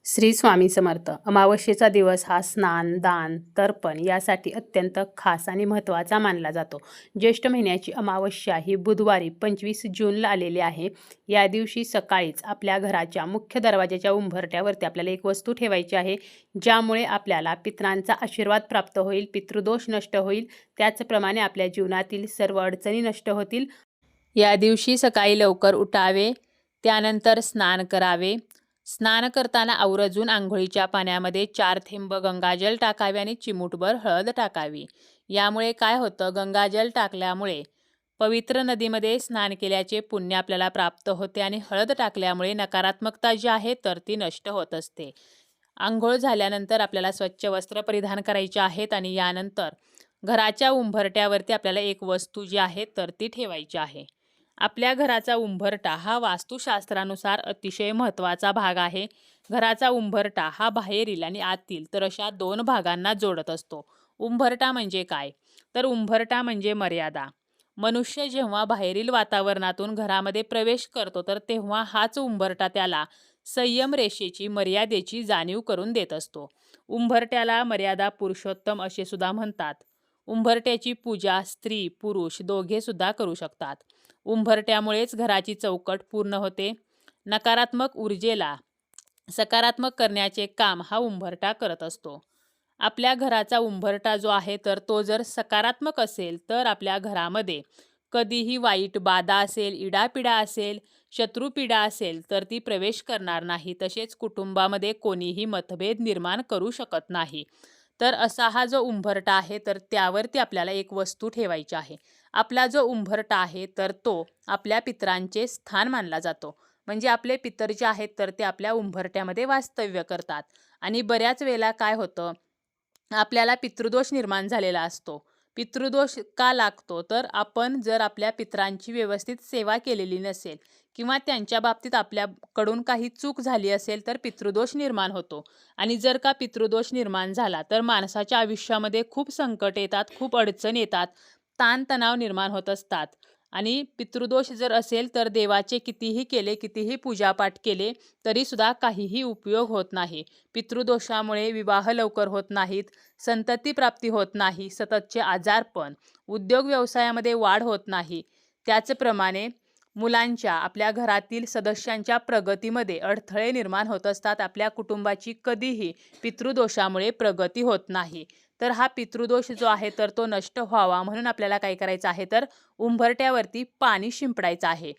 श्री स्वामी समर्थ. अमावस्येचा दिवस हा स्नान, दान, तर्पण यासाठी अत्यंत खास आणि महत्त्वाचा मानला जातो. ज्येष्ठ महिन्याची अमावस्या ही बुधवारी 25 जूनला आलेली आहे. या दिवशी सकाळीच आपल्या घराच्या मुख्य दरवाजाच्या उंबरठ्यावरती आपल्याला एक वस्तू ठेवायची आहे, ज्यामुळे आपल्याला पितरांचा आशीर्वाद प्राप्त होईल, पितृदोष नष्ट होईल, त्याचप्रमाणे आपल्या जीवनातील सर्व अडचणी नष्ट होतील. या दिवशी सकाळी लवकर उठावे, त्यानंतर स्नान करावे. स्नान करताना आवर्जून आंघोळीच्या पाण्यामध्ये 4 थेंब गंगाजल टाकावे आणि चिमूटभर हळद टाकावी. यामुळे काय होतं, गंगाजल टाकल्यामुळे पवित्र नदीमध्ये स्नान केल्याचे पुण्य आपल्याला प्राप्त होते आणि हळद टाकल्यामुळे नकारात्मकता जी आहे तर ती नष्ट होत असते. आंघोळ झाल्यानंतर आपल्याला स्वच्छ वस्त्र परिधान करायचे आहेत आणि यानंतर घराच्या उंबरट्यावरती आपल्याला एक वस्तू जी आहे तर ती ठेवायची आहे. आपल्या घराचा उंबरठा हा वास्तुशास्त्रानुसार अतिशय महत्त्वाचा भाग आहे. घराचा उंबरठा हा बाहेरील आणि आतील तर अशा 2 भागांना जोडत असतो. उंबरठा म्हणजे काय? तर उंबरठा म्हणजे मर्यादा. मनुष्य जेव्हा बाहेरील वातावरणातून घरामध्ये प्रवेश करतो तर तेव्हा हाच उंबरठा त्याला संयम रेषेची, मर्यादेची जाणीव करून देत असतो. उंबरट्याला मर्यादा पुरुषोत्तम असे सुद्धा म्हणतात. उंबरट्याची पूजा स्त्री पुरुष दोघे सुद्धा करू शकतात. उंबरट्यामुळेच घराची चौकट पूर्ण होते. नकारात्मक ऊर्जेला सकारात्मक करण्याचे काम हा उंबरठा करत असतो. आपल्या घराचा उंबरठा जो आहे तर तो जर सकारात्मक असेल तर आपल्या घरामध्ये कधीही वाईट बाधा असेल, इडापिडा असेल, शत्रुपीडा असेल तर ती प्रवेश करणार नाही. तसेच कुटुंबामध्ये कोणीही मतभेद निर्माण करू शकत नाही. तर असा हा जो उंबरठा आहे तर त्यावरती आपल्याला एक वस्तू ठेवायची आहे. आपला जो उंबरठा आहे तर तो आपल्या पितरांचे स्थान मानला जातो. म्हणजे आपले पितर जे आहेत तर ते आपल्या उंबरट्यामध्ये वास्तव्य करतात. आणि बऱ्याच वेळेला काय होतं, आपल्याला पितृदोष निर्माण झालेला असतो. पितृदोष का लागतो, तर आपण जर आपल्या पितरांची व्यवस्थित सेवा केलेली नसेल किंवा त्यांच्या बाबतीत आपल्याकडून काही चूक झाली असेल तर पितृदोष निर्माण होतो. आणि जर का पितृदोष निर्माण झाला तर माणसाच्या आयुष्यामध्ये खूप संकट येतात, खूप अडचण येतात, ताणतणाव निर्माण होत असतात. आणि पितृदोष जर असेल तर देवाचे कितीही केले, कितीही पूजापाठ केले तरीसुद्धा काहीही उपयोग होत नाही. पितृदोषामुळे विवाह लवकर होत नाहीत, संतती प्राप्ती होत नाही, सततचे आजारपण, उद्योग व्यवसायामध्ये वाढ होत नाही. त्याचप्रमाणे मुलांच्या, आपल्या घरातील सदस्यांच्या प्रगतीमध्ये अडथळे निर्माण होत असतात. आपल्या कुटुंबाची कधीही पितृदोषामुळे प्रगती होत नाही. तर हा पितृदोष जो आहे तर तो नष्ट व्हावा म्हणून आपल्याला काय करायचं आहे, तर उंबरट्यावरती पाणी शिंपडायचं आहे.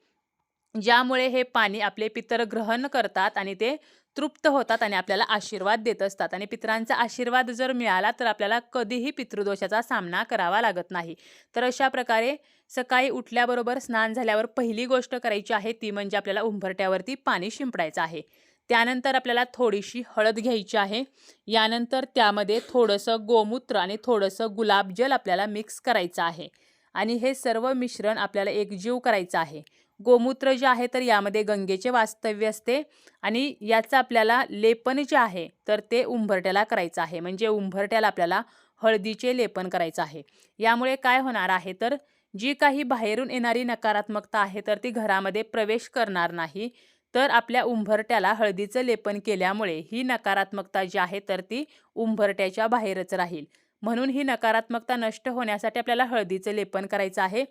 ज्यामुळे हे पाणी आपले पितर ग्रहण करतात आणि ते तृप्त होतात आणि आपल्याला आशीर्वाद देत असतात. आणि पितरांचा आशीर्वाद जर मिळाला तर आपल्याला कधीही पितृदोषाचा सामना करावा लागत नाही. तर अशा प्रकारे सकाळी उठल्याबरोबर स्नान झाल्यावर पहिली गोष्ट करायची आहे ती म्हणजे आपल्याला उंबरट्यावरती पाणी शिंपडायचं आहे. त्यानंतर आपल्याला थोडीशी हळद घ्यायची आहे. यानंतर त्यामध्ये थोडंसं गोमूत्र आणि थोडंसं गुलाबजल आपल्याला मिक्स करायचं आहे आणि हे सर्व मिश्रण आपल्याला एकजीव करायचं आहे. गोमूत्र जे आहे तर यामध्ये गंगेचे वास्तव्य असते आणि याचं आपल्याला लेपन जे आहे तर ते उंबरट्याला करायचं आहे. म्हणजे उंबरट्याला आपल्याला हळदीचे लेपन करायचं आहे. यामुळे काय होणार आहे, तर जी काही बाहेरून येणारी नकारात्मकता आहे तर ती घरामध्ये प्रवेश करणार नाही. तर आपल्या उंबरट्याला हळदीचं लेपन केल्यामुळे ही नकारात्मकता जी आहे तर ती उंबरट्याच्या बाहेरच राहील. म्हणून ही नकारात्मकता नष्ट होण्यासाठी आपल्याला हळदीचं लेपन करायचं आहे.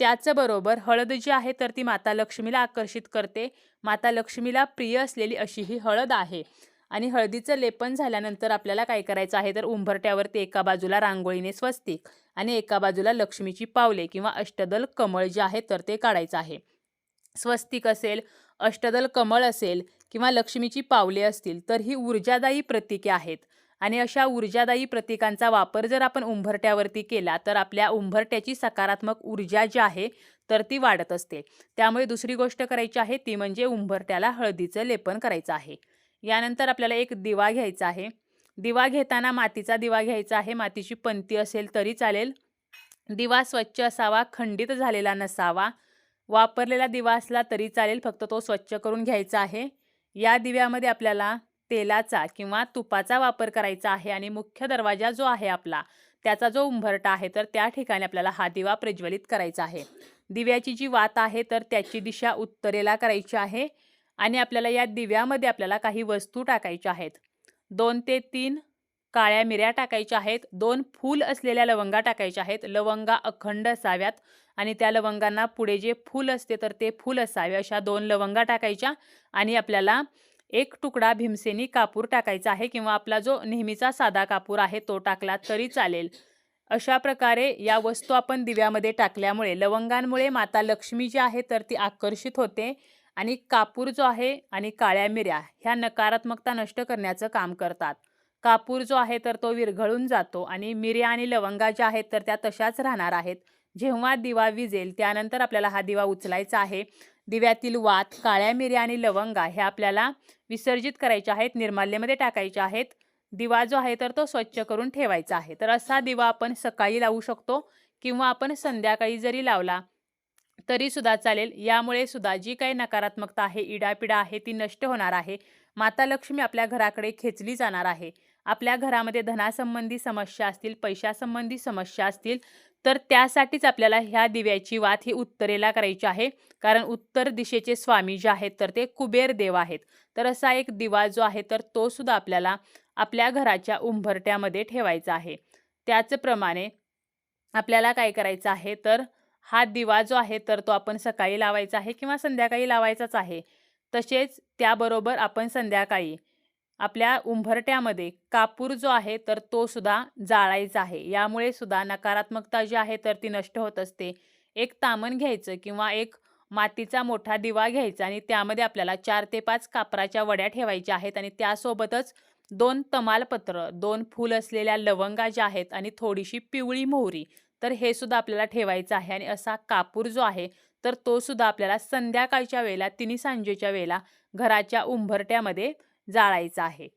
त्याचबरोबर हळद जी आहे तर ती माता लक्ष्मीला आकर्षित करते. माता लक्ष्मीला प्रिय असलेली अशी ही हळद आहे. आणि हळदीचं लेपन झाल्यानंतर आपल्याला काय करायचं आहे, तर उंबरट्यावरती एका बाजूला रांगोळीने स्वस्तिक आणि एका बाजूला लक्ष्मीची पावले किंवा अष्टदल कमळ जे आहे तर ते काढायचं आहे. स्वस्तिक असेल, अष्टदल कमळ असेल किंवा लक्ष्मीची पावले असतील तर ही ऊर्जादायी प्रतीके आहेत. आणि अशा ऊर्जादायी प्रतीकांचा वापर जर आपण उंबरट्यावरती केला तर आपल्या उंबरट्याची सकारात्मक ऊर्जा जी आहे तर ती वाढत असते. त्यामुळे दुसरी गोष्ट करायची आहे ती म्हणजे उंबरट्याला हळदीचं लेपन करायचं आहे. यानंतर आपल्याला एक दिवा घ्यायचा आहे. दिवा घेताना मातीचा दिवा घ्यायचा आहे. मातीची पंती असेल तरी चालेल. दिवा स्वच्छ असावा, खंडित झालेला नसावा. वापरलेला दिवा असला तरी चालेल, फक्त तो स्वच्छ करून घ्यायचा आहे. या दिव्यामध्ये आपल्याला तेलाचा किंवा तुपाचा वापर करायचा आहे आणि मुख्य दरवाजा जो आहे आपला त्याचा जो उंबरठा आहे तर त्या ठिकाणी आपल्याला हा दिवा प्रज्वलित करायचा आहे. दिव्याची जी वात आहे तर त्याची दिशा उत्तरेला करायची आहे आणि आपल्याला या दिव्यामध्ये आपल्याला काही वस्तू टाकायच्या आहेत. 2 ते 3 काळ्या मिऱ्या टाकायच्या आहेत. 2 फूल असलेल्या लवंगा टाकायच्या आहेत. लवंगा अखंड असाव्यात आणि त्या लवंगांना पुढे जे फूल असते तर ते फूल असावे अशा 2 लवंगा टाकायच्या आणि आपल्याला 1 तुकडा भीमसेनी कापूर टाकायचा आहे किंवा आपला जो नेहमीचा साधा कापूर आहे तो टाकला तरी चालेल. अशा प्रकारे या वस्तू आपण दिव्यामध्ये टाकल्यामुळे लवंगांमुळे माता लक्ष्मी जी आहे तर ती आकर्षित होते आणि कापूर जो आहे आणि काळ्या मिऱ्या ह्या नकारात्मकता नष्ट करण्याचं काम करतात. कापूर जो आहे तर तो विरघळून जातो आणि मिऱ्या आणि लवंगा ज्या आहेत तर त्या तशाच राहणार आहेत. जेव्हा दिवा विझेल त्यानंतर आपल्याला हा दिवा उचलायचा आहे. दिव्यातील वात, काळ्या मिऱ्या आणि लवंगा हे आपल्याला विसर्जित करायच्या आहेत, निर्माल्यमध्ये टाकायच्या आहेत. दिवा जो आहे तर तो स्वच्छ करून ठेवायचा आहे. तर असा दिवा आपण सकाळी लावू शकतो किंवा आपण संध्याकाळी जरी लावला तरी सुद्धा चालेल. यामुळे सुद्धा जी काही नकारात्मकता आहे, इडापिडा आहे ती नष्ट होणार आहे. माता लक्ष्मी आपल्या घराकडे खेचली जाणार आहे. आपल्या घरामध्ये धनासंबंधी समस्या असतील, पैशासंबंधी समस्या असतील तर त्यासाठीच आपल्याला ह्या दिव्याची वात ही उत्तरेला करायची आहे. कारण उत्तर दिशेचे स्वामी जे आहेत तर ते कुबेर देव आहेत. तर असा एक दिवा जो आहे तर तो सुद्धा आपल्याला आपल्या घराच्या उंबरट्यामध्ये ठेवायचा आहे. त्याचप्रमाणे आपल्याला काय करायचं आहे तर हा दिवा जो आहे तर तो आपण सकाळी लावायचा आहे किंवा संध्याकाळी लावायचाच आहे. तसेच त्याबरोबर आपण संध्याकाळी आपल्या उंबरट्यामध्ये कापूर जो आहे तर तो सुद्धा जाळायचा आहे. यामुळे सुद्धा नकारात्मकता जी आहे तर ती नष्ट होत असते. एक तामण घ्यायचं किंवा एक मातीचा मोठा दिवा घ्यायचा आणि त्यामध्ये आपल्याला 4 ते 5 कापराच्या वड्या ठेवायच्या आहेत आणि त्यासोबतच 2 तमालपत्र, 2 फूल असलेल्या लवंगा ज्या आहेत आणि थोडीशी पिवळी मोहरी तर हे सुद्धा आपल्याला ठेवायचं आहे. आणि असा कापूर जो आहे तर तो सुद्धा आपल्याला संध्याकाळच्या वेळेला, तिन्ही सांजेच्या वेळेला घराच्या उंबरट्यामध्ये जाळायचा आहे.